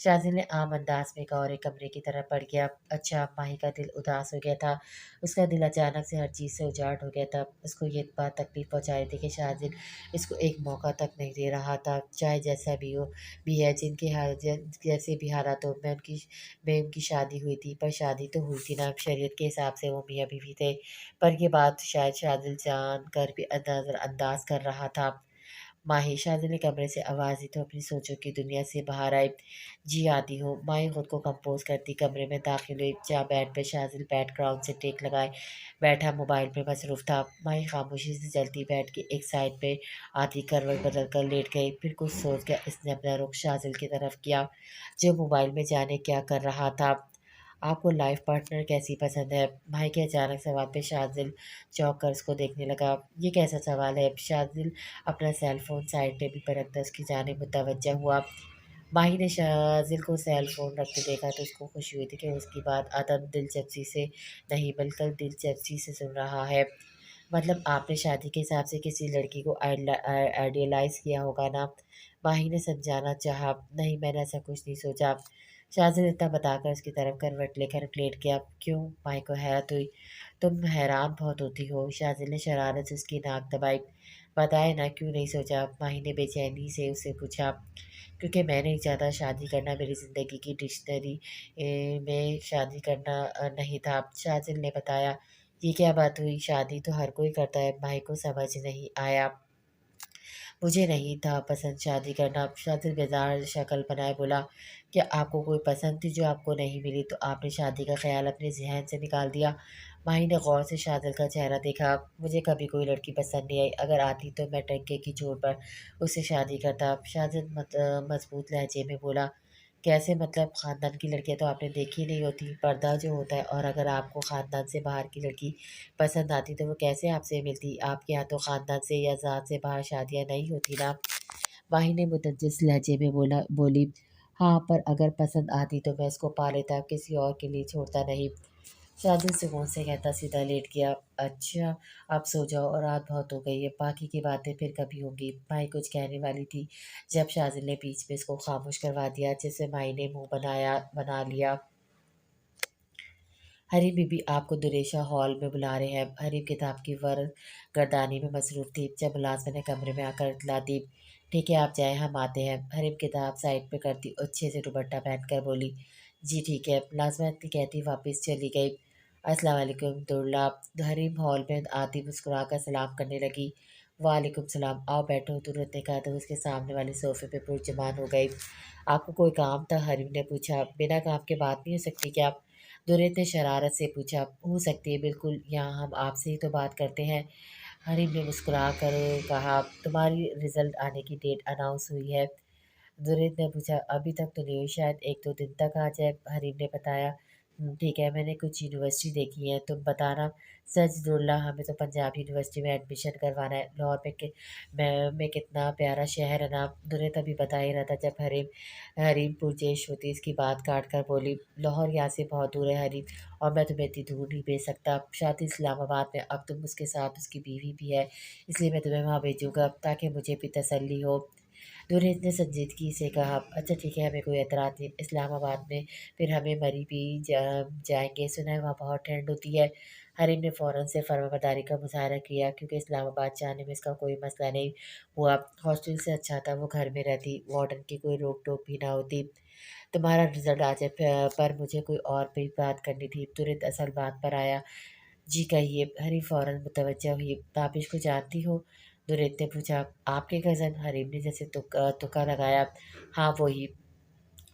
S1: शाज़िल ने आम अंदाज में कहा और एक कमरे की तरफ बढ़ गया। अच्छा, माही का दिल उदास हो गया था। उसका दिल अचानक से हर चीज़ से उजाड़ हो गया था। उसको ये बात तकलीफ़ पहुँचा रही थी कि शाज़िल इसको एक मौका तक नहीं दे रहा था। चाहे जैसा भी है, जिनके हाल जैसे भी हालात हो, में उनकी शादी हुई थी, पर शादी तो हुई थी ना, शरीयत के हिसाब से वो मियाँ-बीवी थे। पर ये बात शायद शाज़िल जानकर भी नज़रअंदाज कर रहा था। माही, शाज़िल ने कमरे से आवाज़ दी तो अपनी सोचों की दुनिया से बाहर आई। जी आती हूँ। माही खुद को कंपोज़ करती कमरे में दाखिल हुई, जहाँ बेड पे शाज़िल बैकग्राउंड से टेक लगाए बैठा मोबाइल पे मसरूफ़ था। माही खामोशी से चलती बेड की एक साइड पे आधी करवट बदल कर लेट गई। फिर कुछ सोच कर इसने अपना रुख शाज़िल की तरफ किया, जो मोबाइल में जाने क्या कर रहा था। आपको लाइफ़ पार्टनर कैसी पसंद है? भाई के अचानक सवाल पे शाज़िल चौंक कर उसको देखने लगा। ये कैसा सवाल है? शाज़िल अपना सेल फ़ोन साइड टेबल पर रखकर उसकी जानिब मुतवज्जह हुआ। माही ने शाज़िल को सेल फ़ोन रखते देखा तो उसको खुशी हुई थी कि उसकी बात अदम दिलचस्पी से नहीं बल्कि दिलचस्पी से सुन रहा है। मतलब आपने शादी के हिसाब से किसी लड़की को आइडियलाइज़ किया होगा ना? माही ने समझाना चाहा। नहीं, मैंने ऐसा कुछ नहीं सोचा। शाज़िल इतना बताकर उसकी तरफ करवट लेकर लेट गया। क्यों? माही को हैरत हुई। तुम हैरान बहुत होती हो। शाज़िल ने शरारत से उसकी नाक दबाई। बताए ना क्यों नहीं सोचा? माही ने बेचैनी से उससे पूछा। क्योंकि मैं नहीं चाहता शादी करना मेरी ज़िंदगी की डिक्शनरी में शादी करना नहीं था। शाज़िल ने बताया। ये क्या बात हुई? शादी तो हर कोई करता है। माही को समझ नहीं आया। मुझे नहीं था पसंद शादी करना। शाज़िल बेजार शक्ल बनाए बोला, क्या आपको कोई पसंद थी जो आपको नहीं मिली तो आपने शादी का ख़्याल अपने ज़हन से निकाल दिया? माही ने गौर से शाज़िल का चेहरा देखा। मुझे कभी कोई लड़की पसंद नहीं आई। अगर आती तो मैं टंके की चोट पर उससे शादी करता। शाज़िल मज़बूत लहजे में बोला, कैसे मतलब? ख़ानदान की लड़कियाँ तो आपने देखी नहीं होती, पर्दा जो होता है, और अगर आपको ख़ानदान से बाहर की लड़की पसंद आती तो वो कैसे आपसे मिलती? आपके यहाँ तो ख़ानदान से या ज़ात से बाहर शादियाँ नहीं होती ना? माही ने मुतज़्ज़िज़ लहजे में बोली, हाँ, पर अगर पसंद आती तो मैं उसको पा लेता, किसी और के लिए छोड़ता नहीं। शाज़िल सुकून से कहता सीधा लेट गया। अच्छा, आप सो जाओ और रात बहुत हो गई है, बाकी की बातें फिर कभी होंगी। माही कुछ कहने वाली थी, जब शाज़िल ने बीच में इसको खामोश करवा दिया, जिससे माही ने मुँह बना लिया। हरी बीबी आपको दुरेशा हॉल में बुला रहे हैं। हरी किताब की गर्दानी में मसरूफ़ थी जब मुलाज़िम ने कमरे में आकर इत्तला दी। ठीक है, आप जाएँ, हम आते हैं। हरीम किताब साइड पे करती अच्छे से दुपट्टा पहनकर बोली, जी ठीक है। मुलाज़िमा इतनी कहती वापस चली गई। अस्सलाम वालेकुम दुर्ला। हरीम हॉल में आती मुस्कुरा कर सलाम करने लगी। वालेकुम सलाम, आओ बैठो। तुरंत ने कहा तो उसके सामने वाले सोफ़े पे पुरजमान हो गई। आपको कोई काम था? हरीम ने पूछा। बिना काम के बात नहीं हो सकती क्या? दुर्यत ने शरारत से पूछा। हो सकती है, बिल्कुल, यहाँ हम आपसे ही तो बात करते हैं। हरीम ने मुस्कुरा कर कहा, तुम्हारी रिज़ल्ट आने की डेट अनाउंस हुई है? जुनैद ने पूछा, अभी तक तो नहीं हुई, शायद 1-2 दिन तक आ जाए। हरीम ने बताया, ठीक है, मैंने कुछ यूनिवर्सिटी देखी है, तुम बताना। सच दुल्ला, हमें तो पंजाब यूनिवर्सिटी में एडमिशन करवाना है। लाहौर में कितना प्यारा शहर है ना। जुनैद अभी बता ही रहा था जब हरीम पुरजेश होती इसकी बात काट कर बोली, लाहौर यहाँ से बहुत दूर है हरीम, और मैं तुम्हें इतनी दूर नहीं भेज सकता। शादी इस्लामाबाद में, अब तुम उसके साथ उसकी बीवी भी है, इसलिए मैं तुम्हें वहाँ भेजूँगा ताकि मुझे भी तसल्ली हो। नूरजद ने संजीदगी से कहा, अच्छा ठीक है, हमें कोई एतराज़ नहीं। इस्लामाबाद में फिर हमें मरी भी जाएंगे, सुना है वहाँ बहुत ठंड होती है। हरीम ने फ़ौरन से फर्माबरदारी का मुज़ाहरा किया क्योंकि इस्लामाबाद जाने में इसका कोई मसला नहीं हुआ। हॉस्टल से अच्छा था वो घर में रहती, वार्डन की कोई रोक टोक भी ना होती। तुम्हारा रिजल्ट आ जाए, पर मुझे कोई और भी बात करनी थी। तुरंत असल बात पर आया। जी कहिए। हरी फ़ौरन मुतवज्जह हुई। ताबिश को जानती हो? दुरेत ने पूछा। आपके कज़न? हरीम ने जैसे तुक्का तुक्का लगाया। हाँ, वही।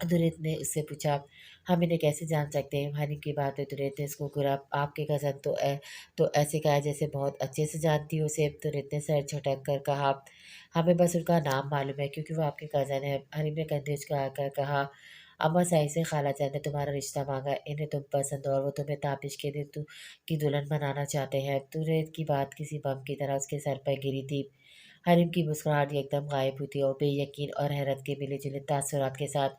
S1: दुरेत ने उससे पूछा, हम इन्हें कैसे जान सकते हैं? हनीम की बात है। दुरेत ने उसको घूरा, आपके कज़न तो ऐसे कहा जैसे बहुत अच्छे से जानती हो उसे। दुरेत ने सर झटक कर कहा, हमें बस उनका नाम मालूम है क्योंकि वो आपके कज़न है। हनीम ने कंधे उचका कहा, अम्मा साई से खालाजान ने तुम्हारा रिश्ता मांगा, इन्हें तुम पसंद हो और वो तुम्हें ताबिश के दिन की दुल्हन बनाना चाहते हैं। दुरेत की बात किसी बम की तरह उसके सर पर गिरी थी। हरीम की मुस्कुराहट एकदम गायब हुई थी और बेयकीन और हैरत के मिले-जुले तासुरात के साथ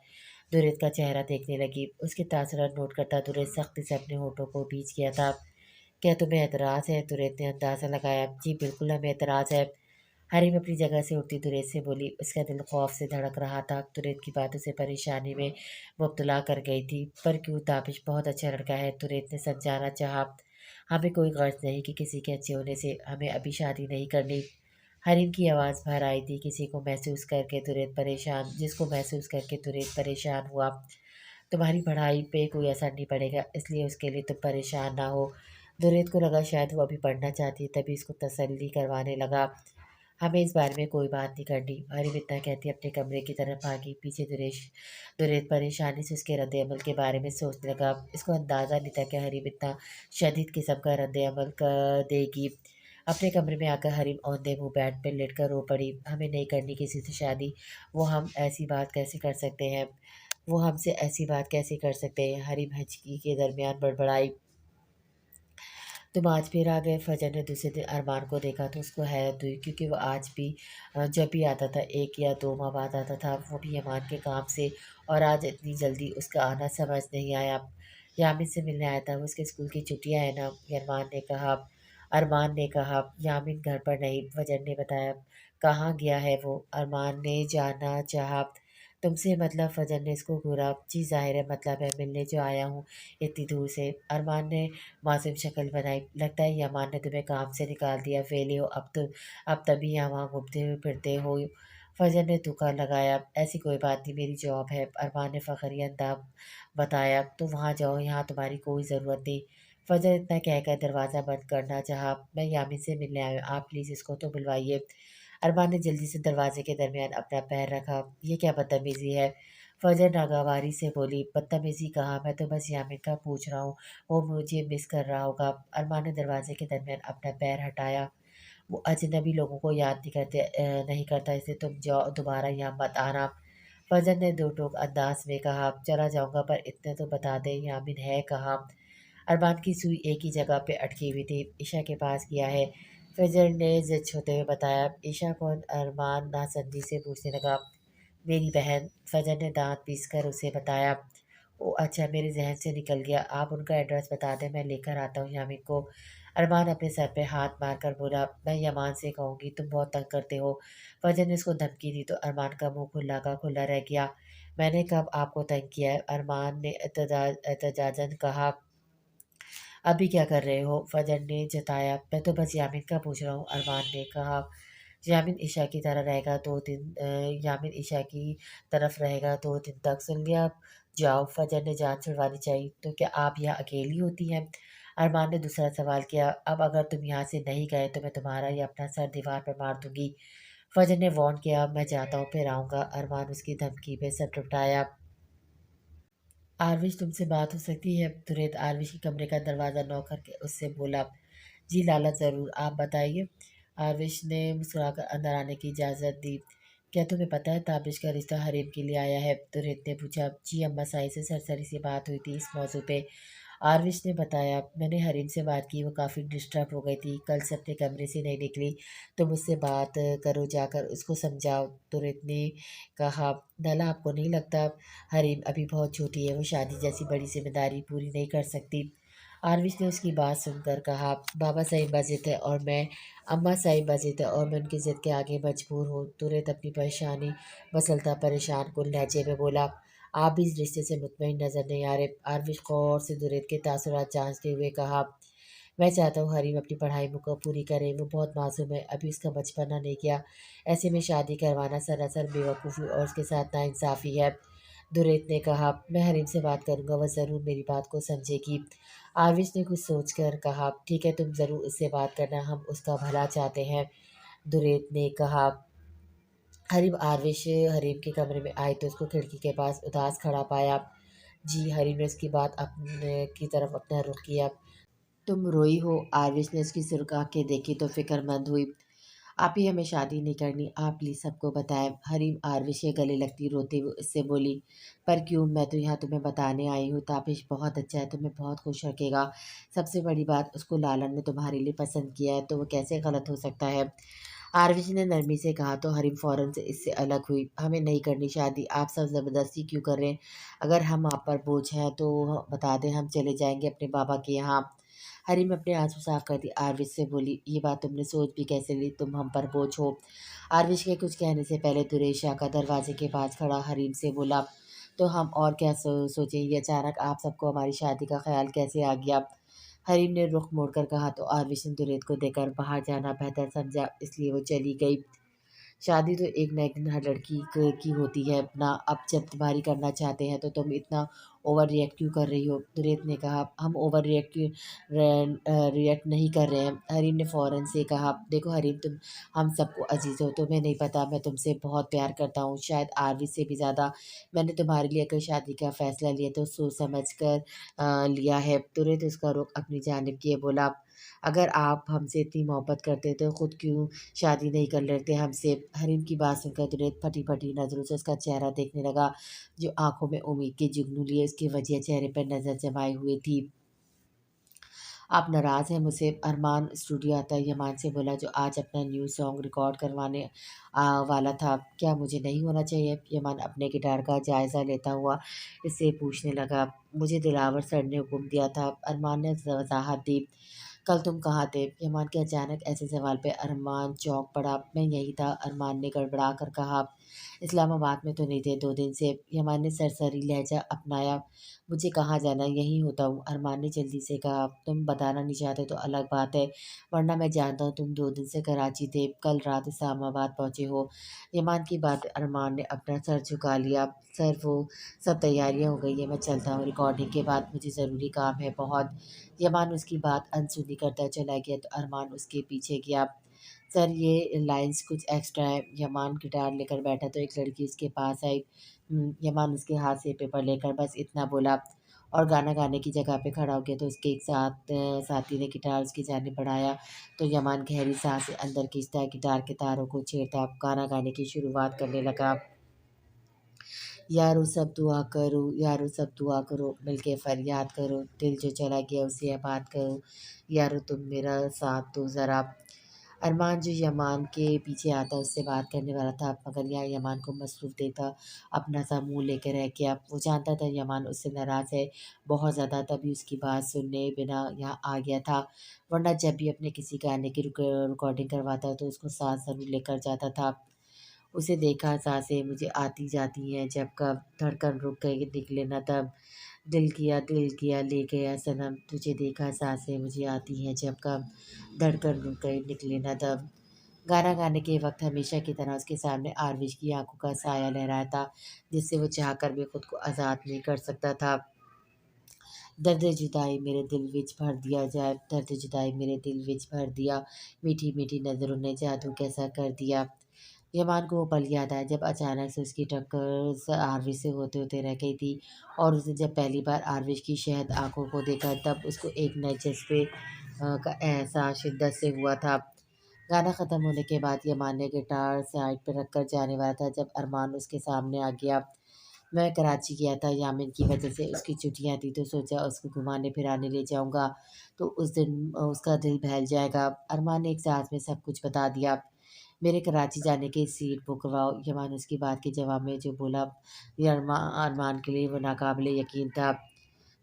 S1: दुरेत का चेहरा देखने लगी। उसके तासुरात नोट करता दुरेत सख्ती से अपने होठों को भींच गया था। क्या तुम्हें एतराज़ है? दुरेत ने अंदाज़ा लगाया। जी बिल्कुल, हमें एतराज़ है। हरीम अपनी जगह से उठती दुरेत से बोली। उसका दिल खौफ से धड़क रहा था। दुरेत की बात उसे परेशानी में मुब्तला कर गई थी। पर क्यों? ताबिश बहुत अच्छा लड़का है, दुरेत ने समझाना चाहा। हमें कोई गर्ज नहीं कि किसी के अच्छे होने से हमें अभी शादी नहीं करनी। हरीम की आवाज़ भर आई थी। किसी को महसूस करके तुरंत परेशान जिसको महसूस करके तुरंत परेशान हुआ। तुम्हारी पढ़ाई पे कोई असर नहीं पड़ेगा, इसलिए उसके लिए तुम परेशान ना हो। दुरेत को लगा शायद वो अभी पढ़ना चाहती है, तभी उसको तसल्ली करवाने लगा। हमें इस बारे में कोई बात नहीं करनी। हरीम इतना कहती अपने कमरे की तरफ भागी। पीछे दुरेत परेशानी से उसके रद्द-ए-अमल के बारे में सोचने लगा। इसको अंदाज़ा नहीं था कि हरीम इतना शदीद किस्म का रद्द-ए-अमल कर देगी। अपने कमरे में आकर हरीम औंधे मुँह बेड पे लेटकर रो पड़ी। हमें नहीं करनी किसी से शादी। वो हम ऐसी बात कैसे कर सकते हैं? वो हमसे ऐसी बात कैसे कर सकते हैं? हरीम हिचकी के दरमियान बड़बड़ाई। तुम आज फिर आ गए। फजर ने दूसरे दिन अरमान को देखा तो उसको हैरत हुई क्योंकि वो आज भी जब भी आता था 1 या 2 माह बाद आता था, वो भी यमान के काम से। और आज इतनी जल्दी उसका आना समझ नहीं आया। यामिन से मिलने आया था, वो उसके स्कूल की छुट्टियां हैं ना। अरमान ने कहा यामिन घर पर नहीं। फजर ने बताया। कहाँ गया है वो? अरमान ने जाना चाहा। तुमसे मतलब? फजर ने इसको घूरा। जी जाहिर है मतलब है, मिलने जो आया हूँ इतनी दूर से। अरमान ने मासूम शक्ल बनाई। लगता है यमान ने तुम्हें काम से निकाल दिया, फेले हो अब तभी यहाँ वहाँ घूमते हुए फिरते हो। फजर ने तुक्का लगाया। ऐसी कोई बात नहीं, मेरी जॉब है। अरमान ने फ़खरी अंदाज बताया। तो वहाँ जाओ, यहाँ तुम्हारी कोई ज़रूरत नहीं। फजर इतना कहकर दरवाज़ा बंद करना चाहा। मैं यामिन से मिलने आया हूँ, आप प्लीज़ इसको तो बुलवाइए। अरमान ने जल्दी से दरवाजे के दरमियान अपना पैर रखा। ये क्या बदतमीज़ी है? फजर नागवारी से बोली। बदतमीज़ी कहाँ, मैं तो बस यामिन का पूछ रहा हूँ, वो मुझे मिस कर रहा होगा। अरमान ने दरवाजे के दरमियान अपना पैर हटाया। वो अजनबी लोगों को याद नहीं करता, इसलिए तुम जाओ, दोबारा यहाँ मत आना। फजर ने दो टोक अंदाज में कहा। चला जाऊँगा, पर इतने तो बता दे यामिन है कहाँ? अरमान की सुई एक ही जगह पे अटकी हुई थी। ईशा के पास गया है। फजर ने ज़िद छोड़ते हुए बताया। ईशा कौन? अरमान नासमझी से पूछने लगा। मेरी बहन। फजर ने दांत पीसकर उसे बताया। ओ अच्छा, मेरे जहन से निकल गया। आप उनका एड्रेस बता दें, मैं लेकर आता हूँ यामिन को। अरमान अपने सर पे हाथ मारकर बोला। मैं यमान से कहूँगी, तुम बहुत तंग करते हो। फजर ने उसको धमकी दी तो अरमान का मुंह खुला का खुला रह गया। मैंने कब आपको तंग किया है? अरमान ने एतजाजन कहा। अभी क्या कर रहे हो? फजर ने जताया। मैं तो बस यामिन का पूछ रहा हूँ। अरमान ने कहा। यामिन ईशा की तरफ रहेगा 2 दिन तक। सुन लिया? आप जाओ। फजर ने जान छुड़वानी चाहिए तो क्या आप यहाँ अकेली होती हैं? अरमान ने दूसरा सवाल किया। अब अगर तुम यहाँ से नहीं गए तो मैं तुम्हारा या अपना सर दीवार पर मार दूंगी। फजर ने वार्न किया। मैं जाता हूँ, फिर आऊँगा। अरमान उसकी धमकी पे सर टुटाया। आरविश, तुमसे बात हो सकती है? तुरंत आरविश के कमरे का दरवाज़ा नॉक करके उससे बोला। जी लाला, ज़रूर, आप बताइए। आरविश ने मुस्कुराकर अंदर आने की इजाज़त दी। क्या तुम्हें पता है ताबिश का रिश्ता हरीम के लिए आया है? तुरंत ने पूछा। जी अम्मा साई से सरसरी सी बात हुई थी इस मौजू पे। आरविश ने बताया। मैंने हरीम से बात की, वो काफ़ी डिस्टर्ब हो गई थी, कल से अपने कमरे से नहीं निकली। तुम उससे बात करो, जाकर उसको समझाओ। तुरंत ने कहा। नाला, आपको नहीं लगता हरीम अभी बहुत छोटी है, वो शादी जैसी बड़ी जिम्मेदारी पूरी नहीं कर सकती? आरविश ने उसकी बात सुनकर कहा। बाबा सही जिद है और मैं अम्मा सही जिद है और मैं उनकी ज़िद के आगे मजबूर हूँ। तुरंत अपनी परेशानी मसलता परेशान कुल लहजे में बोला। आप भी इस रिश्ते से मुतमईन नज़र नहीं आ रहे। आरविश गौर से दुरेत के तासुरात जांचते हुए कहा। मैं चाहता हूँ हरीम अपनी पढ़ाई पूरी करे, वो बहुत मासूम है, अभी उसका बचपना नहीं गया। ऐसे में शादी करवाना सरासर बेवकूफ़ी और उसके साथ नाइंसाफ़ी है। दुरेत ने कहा। मैं हरीम से बात करूँगा, वह ज़रूर मेरी बात को समझेगी। आरविश ने कुछ सोचकर कहा। ठीक है, तुम ज़रूर उससे बात करना, हम उसका भला चाहते हैं। दुरेत ने कहा। हरीम आरविश हरीम के कमरे में आए तो उसको खिड़की के पास उदास खड़ा पाया। जी, हरीम ने उसकी बात अपने की तरफ अपना रुख किया। तुम रोई हो? आरविश ने उसकी सुर्ख आंखें देखी तो फिक्रमंद हुई। आप ही हमें शादी नहीं करनी, आप प्लीज सबको बताएं। हरीम आरविश के गले लगती रोते हुए उससे बोली, पर क्यों, मैं तो यहाँ तुम्हें बताने आई हूँ। तापिश बहुत अच्छा है, तुम्हें बहुत खुश रखेगा। सबसे बड़ी बात, उसको लालन ने तुम्हारे लिए पसंद किया है, तो वो कैसे गलत हो सकता है। आरविश ने नरमी से कहा तो हरीम फौरन से इससे अलग हुई। हमें नहीं करनी शादी, आप सब जबरदस्ती क्यों कर रहे हैं? अगर हम आप पर बोझ हैं तो बता दें, हम चले जाएंगे अपने बाबा के यहाँ। हरीम अपने आंसू साफ कर दी। आरविश से बोली, ये बात तुमने सोच भी कैसे ली, तुम हम पर बोझ हो। आरविश के कुछ कहने से पहले दुरेश का दरवाजे के पास खड़ा हरीम से बोला, तो हम और क्या सोचें, ये अचानक आप सबको हमारी शादी का ख्याल कैसे आ गया। हरीम ने रुख मोड़कर कहा तो आरविश ने दुरेत को देखकर बाहर जाना बेहतर समझा, इसलिए वो चली गई। शादी तो एक ना एक दिन हर लड़की की होती है ना, अब जब तुम्हारी करना चाहते हैं तो तुम इतना ओवर रिएक्ट क्यों कर रही हो। दुरेत ने कहा, हम ओवर रिएक्ट नहीं कर रहे हैं। हरीम ने फौरन से कहा, देखो हरीम, तुम हम सबको अजीज हो, तुम्हें नहीं पता मैं तुमसे बहुत प्यार करता हूँ, शायद आरवी से भी ज़्यादा। मैंने तुम्हारे लिए अगर शादी का फैसला लिया तो सोच समझ कर लिया है। दुरेत उसका रुख अपनी जानिब किए बोला, अगर आप हमसे इतनी मोहब्बत करते तो खुद क्यों शादी नहीं कर लेते हमसे। हरीम की बात सुनकर दुरेत फटी फटी नजरों से उसका चेहरा देखने लगा, जो आंखों में उम्मीद के जुगनू लिए उसकी वजह चेहरे पर नजर जमाए हुए थी। आप नाराज़ हैं मुझसे? अरमान स्टूडियो आता यमान से बोला, जो आज अपना न्यू सॉन्ग रिकॉर्ड करवाने वाला था। क्या मुझे नहीं होना चाहिए? यमान अपने गिटार का जायज़ा लेता हुआ इससे पूछने लगा। मुझे दिलावर सर ने हुक्म दिया था, अरमान ने वजाहत दी। कल तुम कहाँ थे? यमान के अचानक ऐसे सवाल पे अरमान चौंक पड़ा। मैं यही था, अरमान ने गड़बड़ा कर कहा। इस्लामाबाद में तो नहीं थे 2 दिन से। यमान ने सरसरी लहजा अपनाया। मुझे कहाँ जाना, यहीं होता हूँ, अरमान ने जल्दी से कहा। तुम बताना नहीं चाहते तो अलग बात है, वरना मैं जानता हूँ तुम 2 दिन से कराची थे, कल रात इस्लामाबाद पहुँचे हो। यमान की बात अरमान ने अपना सर झुका लिया। सर, वो सब तैयारियां हो गई है, मैं चलता हूँ, रिकॉर्डिंग के बाद मुझे ज़रूरी काम है बहुत। यमान उसकी बात अनसुनी करता चला गया तो अरमान उसके पीछे गया। सर, ये लाइंस कुछ एक्स्ट्रा है। यमान गिटार लेकर बैठा तो एक लड़की उसके पास आई। यमान उसके हाथ से पेपर लेकर बस इतना बोला और गाना गाने की जगह पे खड़ा हो गया। तो उसके एक साथी ने गिटार उसकी जानिब बढ़ाया तो यमान गहरी सांस से अंदर खींचता गिटार के तारों को छेड़ता गाना गाने की शुरुआत करने लगा। यारो सब दुआ करो, यारो सब दुआ करो, मिलके फरियाद करो, दिल जो चला गया उसे आबाद करो, यारो तुम मेरा साथ दो ज़रा। अरमान जो यमान के पीछे आता उससे बात करने वाला था, मगर यहाँ यमान को मसरूफ़ देखा अपना सा मुंह लेकर रह गया। वो जानता था यमान उससे नाराज़ है बहुत ज़्यादा, तभी उसकी बात सुनने बिना यहाँ आ गया था। वरना जब भी अपने किसी गाने की रिकॉर्डिंग करवाता तो उसको साथ ज़रूर लेकर जाता था। उसे देखा सांसें मुझे आती जाती हैं, जब कब धड़कन रुक गई निकले न तब, दिल किया ले गया सनम, तुझे देखा सांसें मुझे आती हैं, जब कब धड़कन रुक गई निकले न तब। गाना गाने के वक्त हमेशा की तरह उसके सामने आरविश की आंखों का साया लहराया था, जिससे वो चाहकर भी खुद को आज़ाद नहीं कर सकता था। दर्द जुदाई मेरे दिल विच भर दिया जाए, दर्द जुदाई मेरे दिल विच भर दिया, मीठी मीठी नज़रों ने जादू कैसा कर दिया। यमान को वो पल याद आया जब अचानक से उसकी टक्कर आरविश से होते होते रह गई थी, और उसने जब पहली बार आरविश की शहद आंखों को देखा तब उसको एक नए जज्बे का एहसास शिद्दत से हुआ था। गाना ख़त्म होने के बाद यमान ने गिटार साइड पर रखकर जाने वाला था जब अरमान उसके सामने आ गया। मैं कराची गया था यामिन की वजह से, उसकी छुट्टियां थी तो सोचा उसको घुमाने फिराने ले जाऊंगा तो उस दिन उसका दिल बहल जाएगा। अरमान ने एक सांस में सब कुछ बता दिया। मेरे कराची जाने की सीट बुक करवाओ। यमान उसकी बात के जवाब में जो बोला, ये अरमान के लिए वो नाकाबिले यकीन था।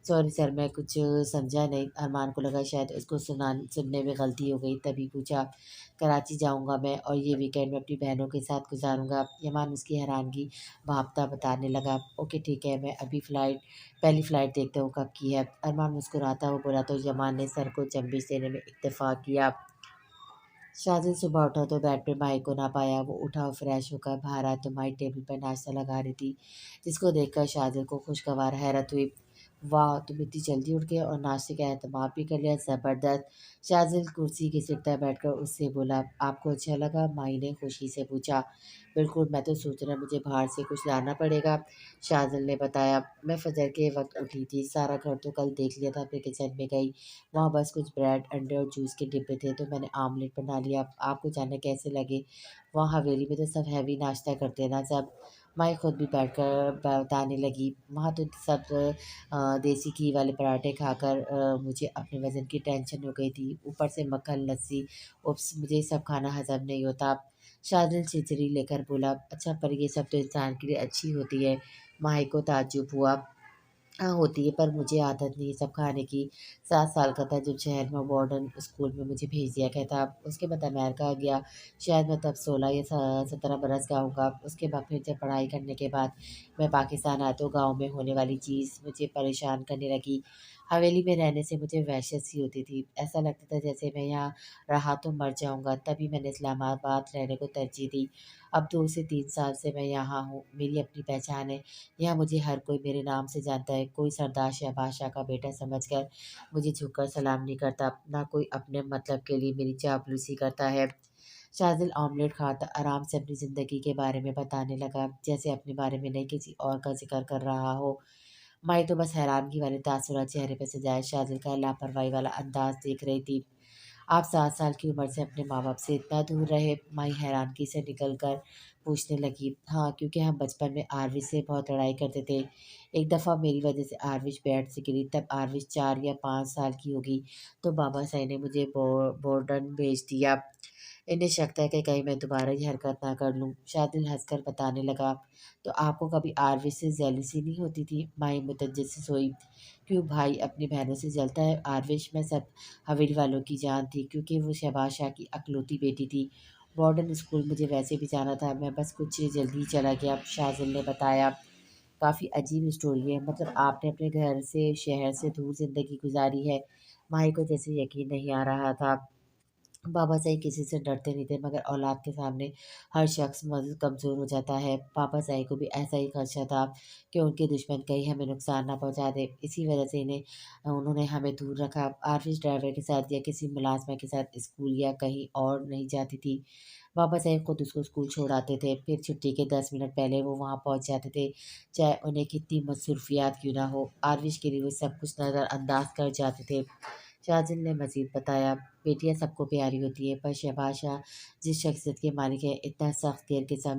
S1: सॉरी सर, मैं कुछ समझा नहीं। अरमान को लगा शायद उसको सुनने में गलती हो गई, तभी पूछा। कराची जाऊंगा मैं, और ये वीकेंड में अपनी बहनों के साथ गुजारूंगा। यमान उसकी हैरानगी भांपता बताने लगा, ओके ठीक है, मैं अभी पहली फ़्लाइट देखता हूँ कब की है। अरमान मुस्कुराता हुआ बोला तो यमान ने सर को जम्बिश देने में इत्तेफाक किया। शाजिद सुबह उठा तो बेड पे माई को ना पाया। वो उठा और फ्रेश होकर बाहर आया तो माई टेबल पर नाश्ता लगा रही थी, जिसको देखकर शाजिद को खुशगवार हैरत हुई। वाह! तुम इतनी जल्दी उठ गए और नाश्ते का एहतमाम भी कर लिया, ज़बरदस्त। शाज़िल कुर्सी घिसटता बैठकर उससे बोला, आपको अच्छा लगा? माही ने खुशी से पूछा। बिल्कुल, मैं तो सोच रहा मुझे बाहर से कुछ लाना पड़ेगा। शाज़िल ने बताया, मैं फ़जर के वक़्त उठी थी, सारा घर तो कल देख लिया था, फिर किचन में गई। वहाँ बस कुछ ब्रेड, अंडे और जूस के डिब्बे थे, तो मैंने आमलेट बना लिया। आपको जाने कैसे लगे? वहाँ हवेली में तो सब हैवी नाश्ता करते हैं ना सब। माही खुद भी बैठकर बताने लगी, वहाँ तो सब देसी घी वाले पराठे खाकर मुझे अपने वज़न की टेंशन हो गई थी। ऊपर से मक्खन, लस्सी, उफ्स! मुझे ये सब खाना हज़म नहीं होता। शाज़िल छिछली लेकर बोला, अच्छा पर ये सब तो इंसान के लिए अच्छी होती है। माही को ताज्जुब हुआ। हाँ, होती है पर मुझे आदत नहीं है सब खाने की। 7 साल का था जब शहर में मॉडर्न स्कूल में मुझे भेज दिया गया था। उसके बाद अमेरिका गया। शायद मैं तब 16 या 17 बरस का होऊँगा। उसके बाद फिर जब पढ़ाई करने के बाद मैं पाकिस्तान आया तो गाँव में होने वाली चीज़ मुझे परेशान करने लगी। हवेली में रहने से मुझे वहशत सी होती थी। ऐसा लगता था जैसे मैं यहाँ रहा तो मर जाऊँगा। तभी मैंने इस्लामाबाद रहने को तरजीह दी। अब 2 से 3 साल से मैं यहाँ हूँ। मेरी अपनी पहचान है। यहाँ मुझे हर कोई मेरे नाम से जानता है। कोई सरदार या बादशाह का बेटा समझकर मुझे झुककर सलाम नहीं करता, ना कोई अपने मतलब के लिए मेरी चापलूसी करता है। शाज़िल ऑमलेट खाता आराम से अपनी ज़िंदगी के बारे में बताने लगा, जैसे अपने बारे में नहीं किसी और का ज़िक्र कर रहा हो। माही तो बस हैरानगी वाले तासुरात चेहरे पे सजाए शाज़िल का लापरवाही वाला अंदाज़ देख रही थी। आप 7 साल की उम्र से अपने माँ-बाप से इतना दूर रहे? माही हैरानगी से निकल कर पूछने लगी। हाँ, क्योंकि हम बचपन में आरविश से बहुत लड़ाई करते थे। एक दफ़ा मेरी वजह से आरविश बेड से गिरी, तब आरविश 4 या 5 साल की होगी, तो बाबा साईं ने मुझे बोर्डन भेज दिया। इन्हें शक था कि कहीं मैं दोबारा ये हरकत ना कर लूँ। शादिल हँसकर बताने लगा, तो आपको कभी आरविश से जेलसी नहीं होती थी? माही मुतज्जिद से सोई। क्यों भाई अपनी बहनों से जलता है? आरविश में सब हवेली वालों की जान थी, क्योंकि वो शहबाज शाह की अकलौती बेटी थी। मॉडर्न स्कूल मुझे वैसे भी जाना था, मैं बस कुछ जल्दी चला गया, शाज़िल ने बताया। काफ़ी अजीब स्टोरी है, मतलब आपने अपने घर से, शहर से दूर ज़िंदगी गुज़ारी है। माही को जैसे यकीन नहीं आ रहा था। बाबा साईं किसी से डरते नहीं थे, मगर औलाद के सामने हर शख्स कमज़ोर हो जाता है। पापा साईं को भी ऐसा ही खदशा था कि उनके दुश्मन कहीं हमें नुकसान ना पहुँचा दें। इसी वजह से उन्होंने हमें दूर रखा। आरटिश ड्राइवर के साथ या किसी मुलाज़िमा के साथ स्कूल या कहीं और नहीं जाती थी। बाबा साहेब खुद उसको स्कूल छोड़ आते थे, फिर छुट्टी के 10 मिनट पहले वो वहाँ पहुँच जाते थे, चाहे उन्हें कितनी मसरूफ़ियात क्यों ना हो। आरविश के लिए वो सब कुछ नज़रअंदाज कर जाते थे। शाहज़िल ने मज़ीद बताया, बेटियाँ सबको प्यारी होती हैं, पर शहबाज शाह जिस शख्सियत के मालिक हैं, इतना सख्त गैर किस्म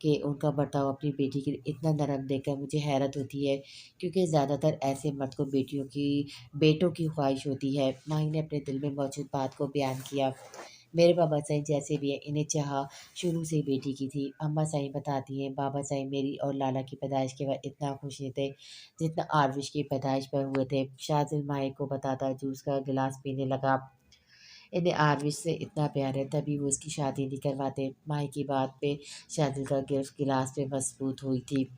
S1: के उनका बर्ताव अपनी बेटी के लिए इतना नरम देखकर मुझे हैरत होती है, क्योंकि ज़्यादातर ऐसे मर्द को बेटों की ख्वाहिश होती है। माही ने अपने दिल में मौजूद बात को बयान किया। मेरे बाबा साईं जैसे भी हैं, इन्हें चाह शुरू से ही बेटी की थी। अम्मा साईं बताती हैं, बाबा साईं मेरी और लाला की पैदाइश के बाद इतना खुश नहीं थे, जितना आरविश की पैदाइश पर हुए थे। शाज़िल माही को बताता जूस का गिलास पीने लगा। इन्हें आरविश से इतना प्यार है, तभी वो इसकी शादी नहीं करवाते। माही की बात पे शाज़िल का गिलास पे मजबूत हुई थी।